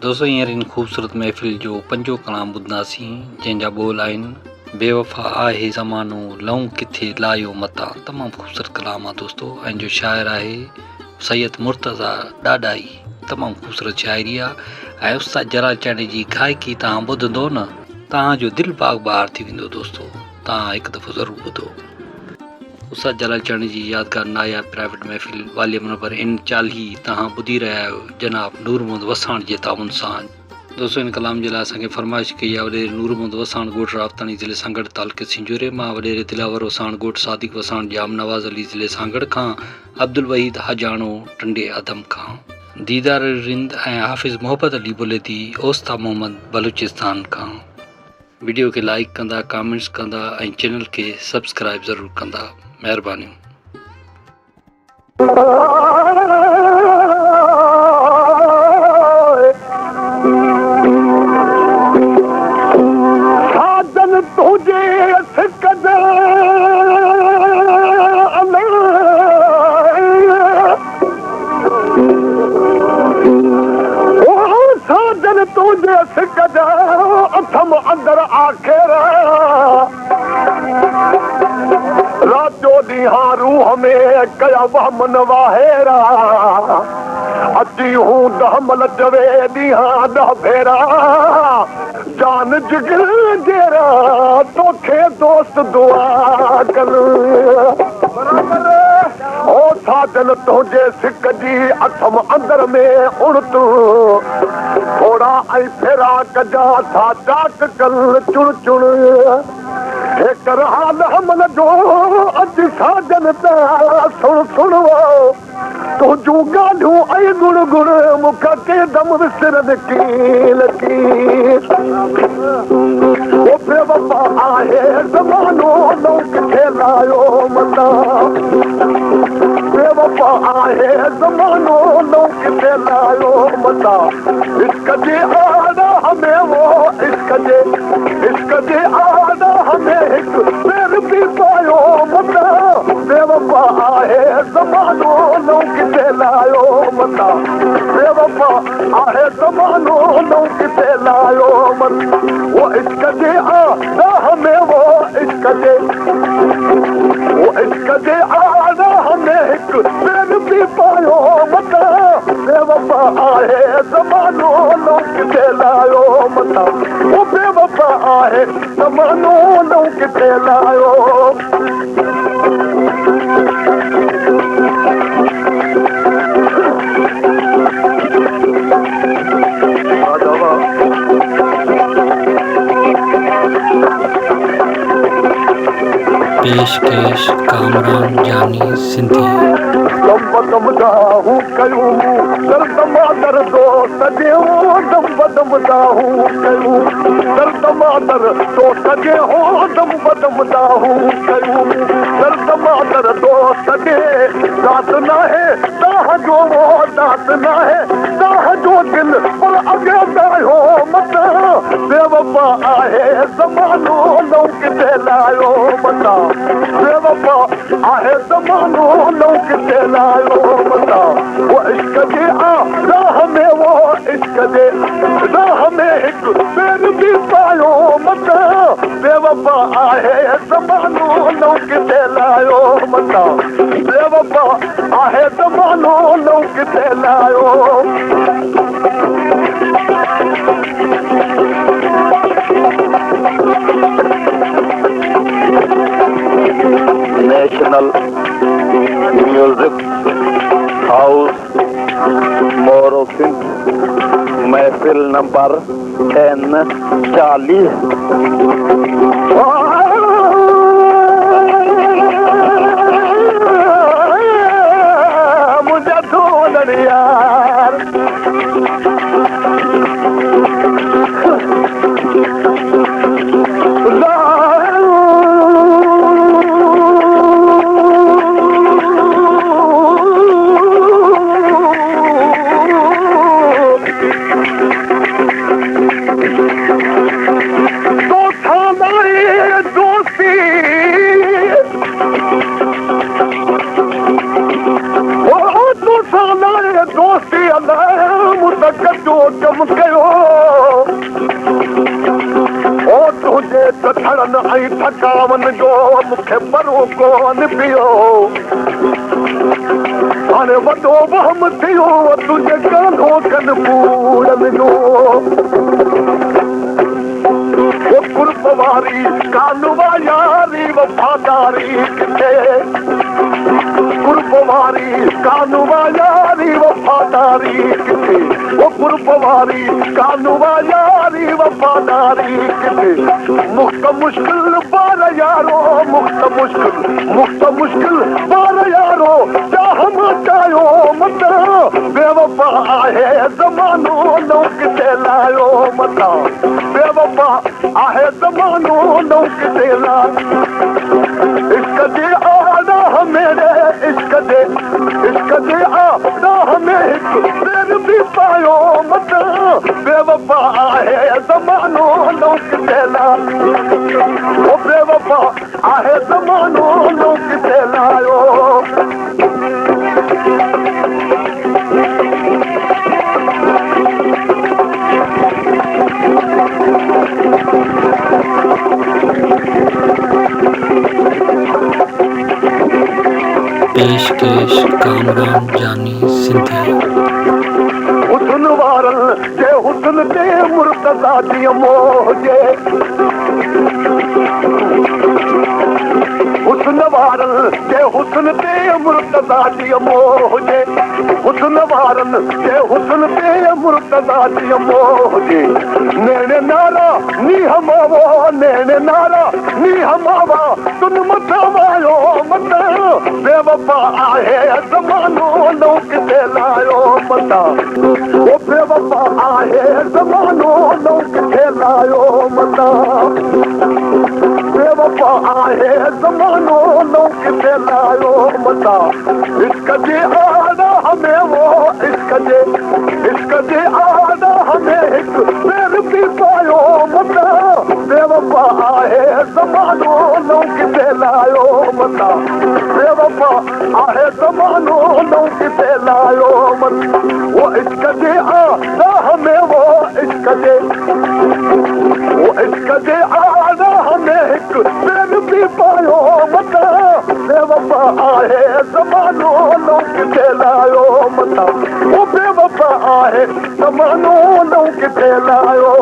दोस्तों हींअर इन ख़ूबसूरत महफ़िल जो पंजो कलाम ॿुधंदासीं जंहिंजा ॿोल आहिनि बेवफ़ा आहे ज़मानो लहूं किथे लायो मता। तमामु ख़ूबसूरत कलाम आहे दोस्तों। ऐं जो शाइर आहे सैयद मुर्तज़ा ॾाॾाई। तमामु ख़ूबसूरत शाइरी आहे ऐं उस्ताद जलाल चांडी जी गायकी तव्हां ॿुधंदो न तव्हांजो दिलि बाग़ बहार थी वेंदो दोस्तों। तव्हां हिकु दफ़ो ज़रूरु ॿुधो। उस्ताद जलाल चांडी जी यादगार नायाब प्राइवेट महफ़िल वॉल्यूम नंबर N40 तव्हां ॿुधी रहिया आहियो जनाब नूर मोहम्मद वसाण जे ताउन सां। दोस्तों इन कलाम जे लाइ असांखे फरमाइश कई आहे वॾेरे नूर मोहम्मद वसाण ॻोठ रावतानी ज़िले सांगड़ तालुके सिंजूरे मां, वॾेरे दिलावर वसाण ॻोठ सादिक वसाण जाम नवाज़ अली ज़िले सांगड़ खां, अब्दुल वहीद हजाणो टंडे आदम खां, दीदार रिंद ऐं हाफ़िज़ मोहब्बत अली बुलेदी ओस्ता मोहम्मद बलूचिस्तान खां। वीडियो खे लाइक कंदा, कमेंट्स कंदा ऐं चैनल खे सब्सक्राइब ज़रूरु कंदा। महिरबानी। साजन तुझे सिकदे साजन तुझे सिकदे अथम अंदर आखिर राजो ॾींहां रूह में कया वहमन वाहेरा अची हूं दहमल चवे ॾींहां ॾह भेरा जान जिगर जेरा तोखे दोस्त दुआ कल ओ साजन तुंहिंजे सिक जी अथम अंदर में उणत थोड़ा ऐं फेरा कजा था चाक कल चुण चुण कर हाल हमल जो अॼु साजन त सुण सुण तुंहिंजूं ॻाल्हियूं ऐं गुण गुण मूंखां केदम विसरनि कील कील ओ बेवफ़ा आहे ज़मानो नौ किथे लायो मता बेवफ़ा आहे ज़मानो नौ किथे लायो मता इश्क जे आॾा में वो इश्क जे आॾा में हिकु पेर बि पायो मता बेवफ़ा आहे ज़मानो नौ किथे लायो मता बेवफ़ा आहे ज़मानो नौ किथे लायो मता वो इश्क जे आॾा में वो इश्क जे आॾा में हिकु पेर बि पायो मता बेवफ़ा आहे ज़मानो नौ किथे लायो मता वो बेवफ़ा आहे ज़मानो नौ किथे लायो पेशकश कामरान जानी सिंधी। दम दाहू कयूं दर्द मां दर्दो सॼे हो दम दाहू कयूं दर्द मां दर्दो सॼे हो दम दाहू कयूं दर्द मां दर्दो सॼे दात नाहे दाह जो दात नाहे दाह जो दिल पर अॻे दायो मता बेवफ़ा आहे ज़मानो नौ किथे लायो मता बेवफ़ा आहे ज़मानो नौ किथे लायो मता वो इश्क जे राह में वो इश्क जे राह में हिकु पेर बि पायो मता बेवफ़ा आहे ज़मानो नौ किथे लायो मता बेवफ़ा आहे ज़मानो नौ किथे लायो नेशनल म्यूजिक हाउस मोरोसिन महफिल नंबर N40 मुझे ढूंढ यार कजो कम कयो ओ तुंहिंजे थड़नि ऐं थकावन जो मूंखे परो कोन पियो हाणे वॾो वहम थियो तुंहिंजे कानो कनि पूरनि जो कुर्ब वारी कानवा यारी वफ़ादारी किथे कुर्ब वारी कानवा यारी वफ़ादारी किथे ओ कुर्ब वारी कानवा यारी वफ़ादारी किथे मुक्त मुश्किल बार यारो मुक्त मुश्किल बार यारो चाह मचायो मत बेवफा आहे ज़मानो नौ किथे लायो मता बेवफा आहे ज़मानो नौ किथे लायो इश्क जे आॾाह मेरे इश्क जे आॾाह में हिकु पेर बि पायो मत बेवफा आहे ज़मानो नौ किथे लायो ओ बेवफा आहे ज़मानो नौ किथे लायो पेशकश कामरान जानी सिंधी हुस्न वारनि जे हुस्न ते मुर्तज़ा जी मोह जे हुस्न वारनि जे हुस्न ते मुर्तज़ा जी मोह जे हुस्न वारनि जे हुस्न ते मुर्तज़ा जी मोह जे नेणे नारा नी हमावो नेणे नारा नी हमावा तुन मथा वायो मत बेवफा आहे ज़मानो नौ किथे लायो मता ओ बेवफा आहे ज़मानो नौ किथे लायो मता बेवफा आहे ज़मानो नौ किथे लायो मता इश्क जे आॾाह में वो इश्क जे आॾाह में हिकु पेर बि पायो मता बेवफा आहे ज़मानो नौ किथे लायो मता बेवफा आहे ज़मानो नौ किथे लायो मता वो इश्क जे आॾाह में वो इश्क जे आॾाह में हिकु पेर बि पायो मता बेवफा आहे ज़मानो नौ किथे लायो मता ओ बेवफा आहे ज़मानो नौ किथे लायो